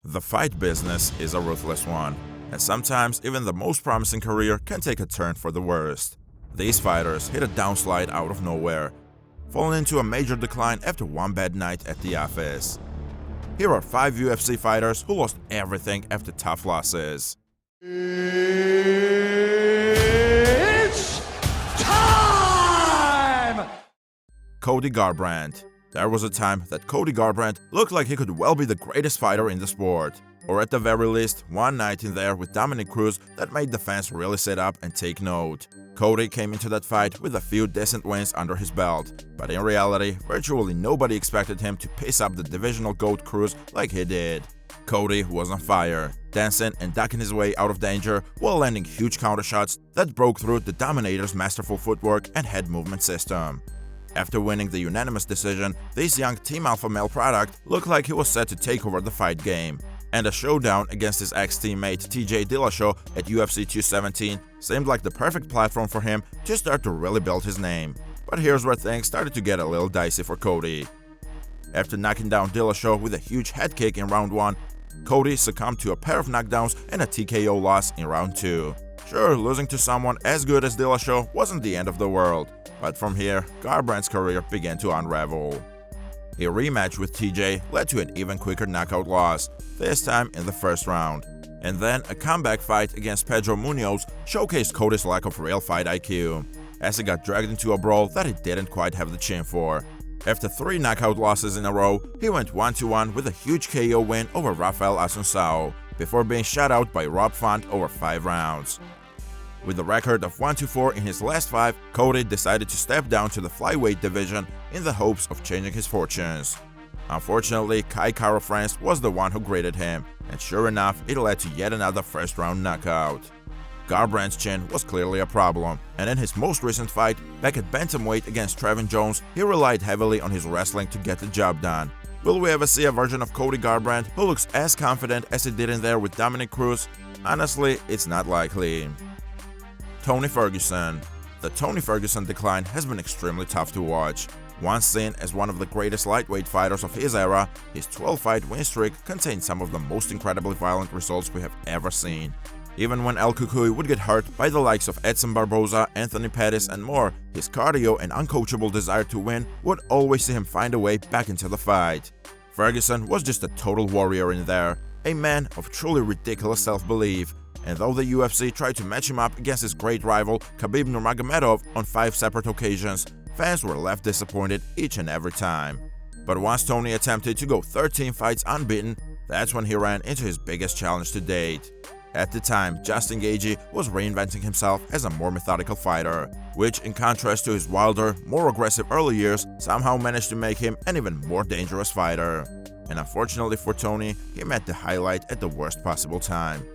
The fight business is a ruthless one, and sometimes even the most promising career can take a turn for the worst. These fighters hit a downslide out of nowhere, falling into a major decline after one bad night at the office. Here are 5 UFC fighters who lost everything after tough losses. It's time! Cody Garbrandt. There was a time that Cody Garbrandt looked like he could well be the greatest fighter in the sport. Or at the very least, one night in there with Dominic Reyes that made the fans really sit up and take note. Cody came into that fight with a few decent wins under his belt, but in reality, virtually nobody expected him to piss up the divisional GOAT Cruz like he did. Cody was on fire, dancing and ducking his way out of danger while landing huge counter shots that broke through the Dominator's masterful footwork and head movement system. After winning the unanimous decision, this young Team Alpha male product looked like he was set to take over the fight game, and a showdown against his ex-teammate TJ Dillashaw at UFC 217 seemed like the perfect platform for him to start to really build his name. But here's where things started to get a little dicey for Cody. After knocking down Dillashaw with a huge head kick in round 1, Cody succumbed to a pair of knockdowns and a TKO loss in round 2. Sure, losing to someone as good as Dillashaw wasn't the end of the world, but from here, Garbrandt's career began to unravel. A rematch with TJ led to an even quicker knockout loss, this time in the first round. And then a comeback fight against Pedro Munoz showcased Cody's lack of real fight IQ, as he got dragged into a brawl that he didn't quite have the chin for. After 3 knockout losses in a row, he went 1-1 with a huge KO win over Rafael Assunção, before being shut out by Rob Font over 5 rounds. With a record of 1-4 in his last 5, Cody decided to step down to the flyweight division in the hopes of changing his fortunes. Unfortunately, Kai Kara France was the one who greeted him, and sure enough, it led to yet another first-round knockout. Garbrandt's chin was clearly a problem, and in his most recent fight, back at bantamweight against Trevin Jones, he relied heavily on his wrestling to get the job done. Will we ever see a version of Cody Garbrandt who looks as confident as he did in there with Dominic Reyes? Honestly, it's not likely. Tony Ferguson. The Tony Ferguson decline has been extremely tough to watch. Once seen as one of the greatest lightweight fighters of his era, his 12-fight win streak contained some of the most incredibly violent results we have ever seen. Even when El Cucuy would get hurt by the likes of Edson Barboza, Anthony Pettis, and more, his cardio and uncoachable desire to win would always see him find a way back into the fight. Ferguson was just a total warrior in there, a man of truly ridiculous self-belief. And though the UFC tried to match him up against his great rival Khabib Nurmagomedov on 5 separate occasions, fans were left disappointed each and every time. But once Tony attempted to go 13 fights unbeaten, that's when he ran into his biggest challenge to date. At the time, Justin Gaethje was reinventing himself as a more methodical fighter, which, in contrast to his wilder, more aggressive early years, somehow managed to make him an even more dangerous fighter. And unfortunately for Tony, he met the highlight at the worst possible time.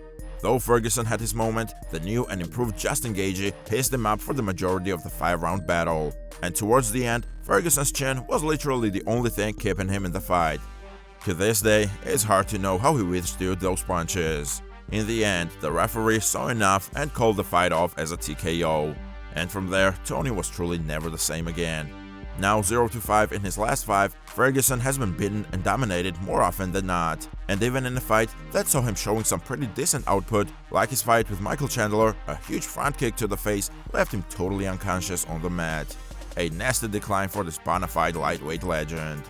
Though Ferguson had his moment, the new and improved Justin Gaethje paced him up for the majority of the 5-round battle. And towards the end, Ferguson's chin was literally the only thing keeping him in the fight. To this day, it's hard to know how he withstood those punches. In the end, the referee saw enough and called the fight off as a TKO. And from there, Tony was truly never the same again. Now 0-5 in his last 5, Ferguson has been beaten and dominated more often than not. And even in a fight that saw him showing some pretty decent output, like his fight with Michael Chandler, a huge front kick to the face left him totally unconscious on the mat. A nasty decline for this bona fide lightweight legend.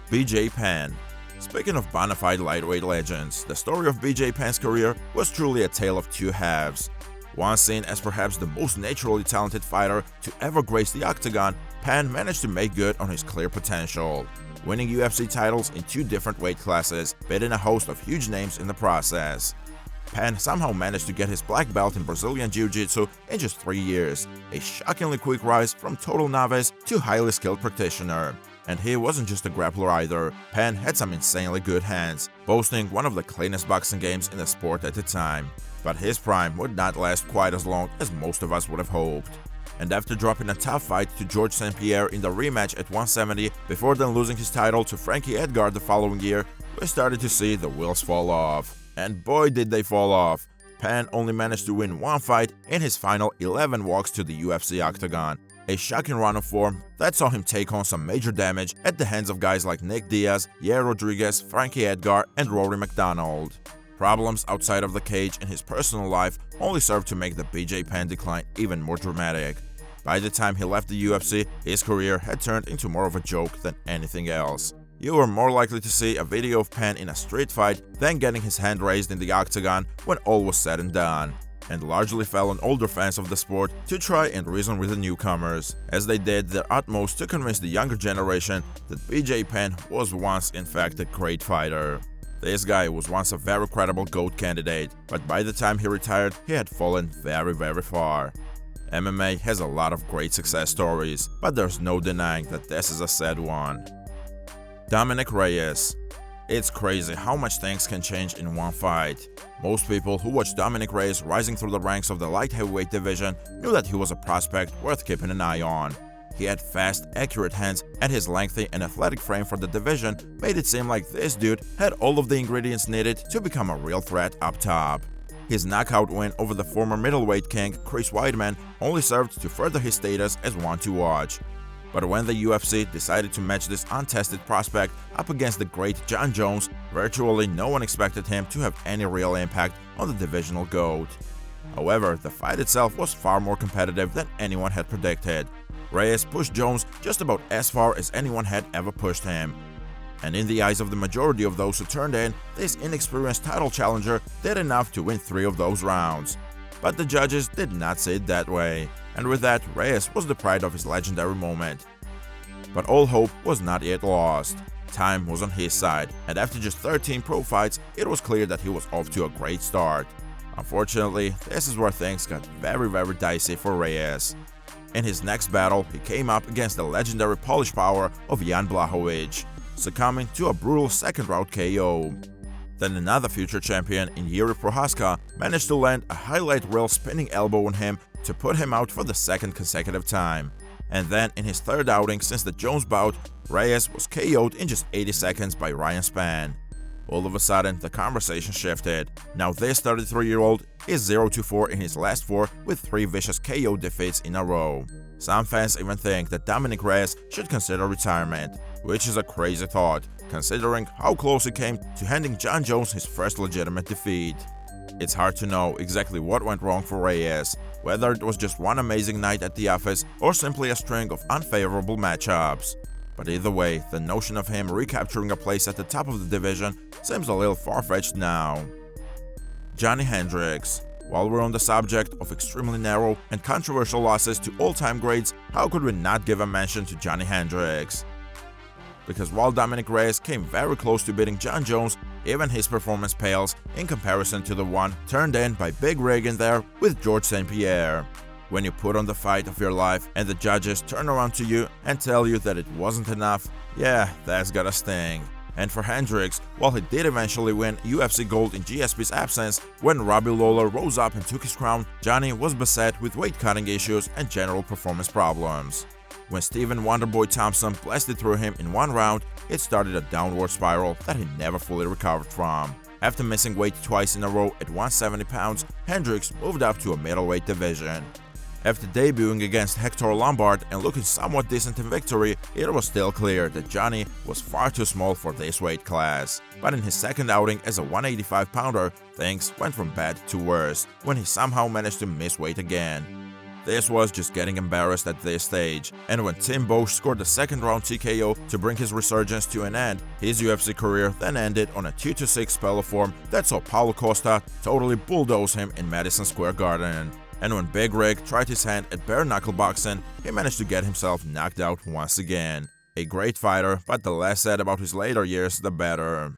BJ Penn. Speaking of bona fide lightweight legends, the story of BJ Penn's career was truly a tale of 2 halves. Once seen as perhaps the most naturally talented fighter to ever grace the octagon, Penn managed to make good on his clear potential, winning UFC titles in 2 different weight classes, beating a host of huge names in the process. Penn somehow managed to get his black belt in Brazilian Jiu-Jitsu in just 3 years, a shockingly quick rise from total novice to highly skilled practitioner. And he wasn't just a grappler either. Penn had some insanely good hands, boasting one of the cleanest boxing games in the sport at the time. But his prime would not last quite as long as most of us would have hoped. And after dropping a tough fight to George St. Pierre in the rematch at 170, before then losing his title to Frankie Edgar the following year, we started to see the wheels fall off. And boy did they fall off. Penn only managed to win 1 fight in his final 11 walks to the UFC octagon, A shocking run of form that saw him take on some major damage at the hands of guys like Nick Diaz, Yair Rodriguez, Frankie Edgar, and Rory McDonald. Problems outside of the cage in his personal life only served to make the BJ Penn decline even more dramatic. By the time he left the UFC, his career had turned into more of a joke than anything else. You were more likely to see a video of Penn in a street fight than getting his hand raised in the octagon when all was said and done, and largely fell on older fans of the sport to try and reason with the newcomers, as they did their utmost to convince the younger generation that BJ Penn was once in fact a great fighter. This guy was once a very credible GOAT candidate, but by the time he retired, he had fallen very far. MMA has a lot of great success stories, but there's no denying that this is a sad one. Dominic Reyes. It's crazy how much things can change in one fight. Most people who watched Dominic Reyes rising through the ranks of the light heavyweight division knew that he was a prospect worth keeping an eye on. He had fast, accurate hands, and his lengthy and athletic frame for the division made it seem like this dude had all of the ingredients needed to become a real threat up top. His knockout win over the former middleweight king Chris Weidman only served to further his status as one to watch. But when the UFC decided to match this untested prospect up against the great Jon Jones, virtually no one expected him to have any real impact on the divisional GOAT. However, the fight itself was far more competitive than anyone had predicted. Reyes pushed Jones just about as far as anyone had ever pushed him. And in the eyes of the majority of those who turned in, this inexperienced title challenger did enough to win 3 of those rounds. But the judges did not see it that way, and with that, Reyes was deprived of his legendary moment. But all hope was not yet lost. Time was on his side, and after just 13 pro fights, it was clear that he was off to a great start. Unfortunately, this is where things got very dicey for Reyes. In his next battle, he came up against the legendary Polish power of Jan Blachowicz, succumbing to a brutal second-round KO. Then another future champion in Jiří Procházka managed to land a highlight reel spinning elbow on him to put him out for the second consecutive time. And then in his third outing since the Jones bout, Reyes was KO'd in just 80 seconds by Ryan Spann. All of a sudden, the conversation shifted. Now this 33-year-old is 0-4 in his last 4 with 3 vicious KO defeats in a row. Some fans even think that Dominic Reyes should consider retirement, which is a crazy thought, considering how close he came to handing Jon Jones his first legitimate defeat. It's hard to know exactly what went wrong for Reyes, whether it was just one amazing night at the office or simply a string of unfavorable matchups. But either way, the notion of him recapturing a place at the top of the division seems a little far-fetched now. Johnny Hendricks. While we're on the subject of extremely narrow and controversial losses to all-time greats, how could we not give a mention to Johnny Hendricks? Because while Dominic Reyes came very close to beating Jon Jones, even his performance pales in comparison to the one turned in by Big Rig in there with George St. Pierre. When you put on the fight of your life and the judges turn around to you and tell you that it wasn't enough, yeah, that's gotta sting. And for Hendricks, while he did eventually win UFC gold in GSP's absence, when Robbie Lawler rose up and took his crown, Johnny was beset with weight-cutting issues and general performance problems. When Stephen Wonderboy Thompson blasted through him in one round, it started a downward spiral that he never fully recovered from. After missing weight twice in a row at 170 pounds, Hendricks moved up to a middleweight division. After debuting against Hector Lombard and looking somewhat decent in victory, it was still clear that Johnny was far too small for this weight class. But in his second outing as a 185-pounder, things went from bad to worse when he somehow managed to miss weight again. This was just getting embarrassed at this stage, and when Tim Bosch scored the second-round TKO to bring his resurgence to an end, his UFC career then ended on a 2-6 spell of form that saw Paulo Costa totally bulldoze him in Madison Square Garden. And when Big Rig tried his hand at bare-knuckle boxing, he managed to get himself knocked out once again. A great fighter, but the less said about his later years, the better.